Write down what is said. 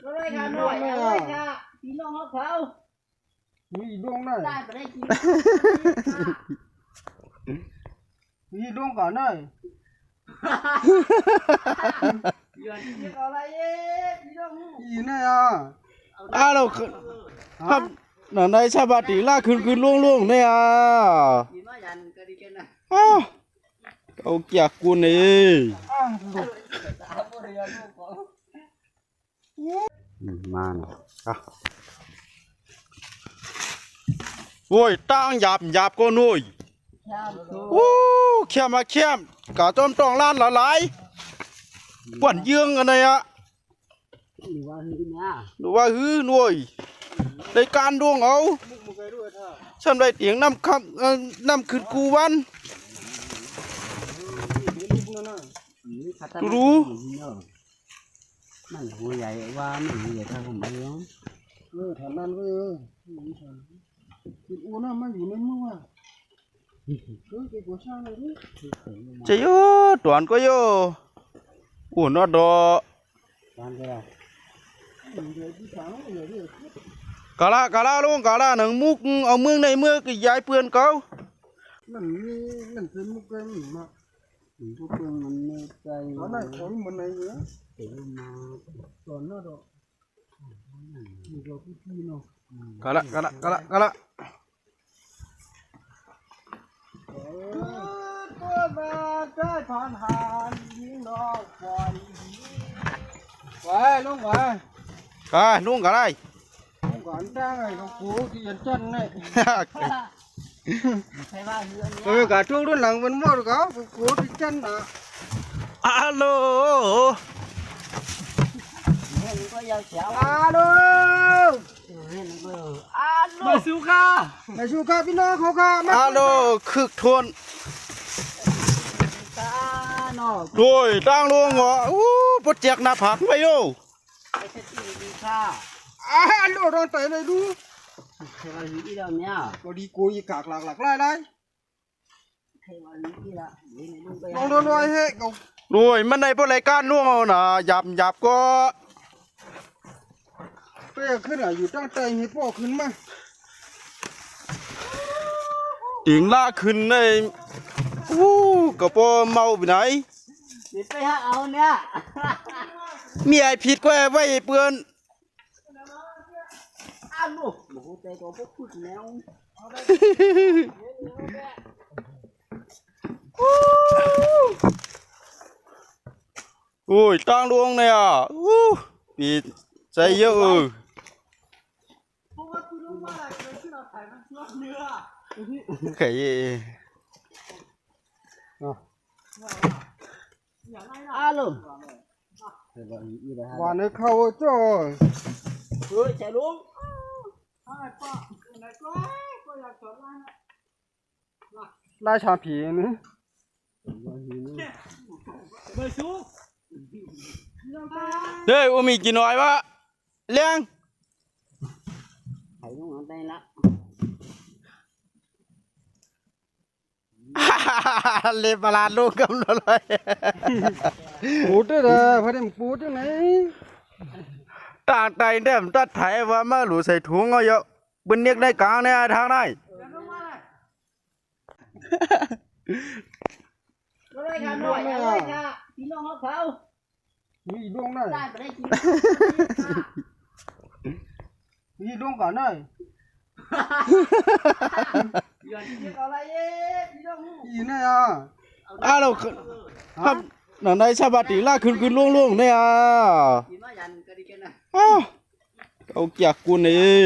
อะไรกันหน่อยอะไรกันพี่น้องเขามีดวงได้ได้ไปได้กินมีดวงก่อนหน่อยย้อนที่อะไรเอ๊ะพี่น้องอีเนี่ยอ่ะเราครับนั่นในชาบาติล่าคืนล่วงเนี่ยกินมายันก็ดีกันนะเอาเกียกกูนี่มาโอ้ยตั้งหยาบก็นุ่ยโอ้เข้มมาเข้มกะต้มต้องล้านหลายป่วนเยื่องอะไรอะหรือว่าฮื้อนุ่ยในการดวงเอาฉันได้เตียงน้ำครับน้ำขึ้นกูวันรู้มันหัวใหญ่ว่ามันหัวใหญ่ถ้าผมไม่ร้องแถวนั้นคืออ้วนน่ะมันอยู่ในมือว่ะเก็บหัวช่างเลยดิจะโยตวนก็โยอ้วนนอดอกะละลุงกะละหนังมุกเอาเมืองในเมืองก็ย้ายเปื่อนเขานั่นเป็นมุกเกมมาพวกมันไม่ใจตอนนั้นคนมันไหนเนี่ยเต็มมาตอนนั้นมีเราพี่เนาะกะละตัวมาได้ผ่านหานยิงดอกไฟลุงลุงกะไรลุงก่อนได้ลุงกูที่ยันจันไงใช่ป่ะเรื่องนี้กะช่วงรุ่นหลังมันหมดก็กูที่จันอ่ะฮัลโหลก็ยาวเฉียวฮัลโหลมาสู้ข้าพี่น้องเขาข้าฮัลโหลคึกทนโดยตั้งลงเหรอโปรเจกต์หน้าผักไปโย่ไอ้เจ้าที่ดีค่ะฮัลโหลโดนเตะเลยดูใครมาอยู่ที่เราเนี่ยก็ดีกูอีกากหลักไล่ใครมาอยู่ที่ละลองโดนไว้เฮ้ยโดยมันในพวกรายการล่วงเอานะหยับก็เป้ขึ้นอ่ะอยู่ตั้งใจให้พ่อขึ้นมาติงล่าขึ้นในกระโปรงเมาไปไหนไปหาเอาเนี่ยมีไอผิดก็ไว้เปื่อนลูกโอ้โหใจก็พวกพูดแล้วโอ้ยตั้งดวงเนี่ยปีใจเยอะไข่ลูกวันนี้เขาจ่อเฮ้ยใจลุงไล่ชาผีนี่เด้อมีกินหน่อยวะเลี้ยงไข่ลุงเอาไปละเล็บประหลาดลูกกำลังเลยปูดเลยพอดีปูดจังไหนต่างใจเดิมตัดไถว่ามาหลูใส่ถุงเอาเยอะบนเนียกได้กลางเนี่ยทางไหนอะไรกันหน่อยอะไรกันพี่น้องเขามีดวงได้ได้ไปได้กินมีดวงก่อนหน่อยย้อนที่อะไรเอ๊ะพี่น้องอีเนี่ยเราครับนั่นในชาบาติล่าคืนล่วงเนี่ยกินมายันก็ดีกันนะเอาเกียกกูนี่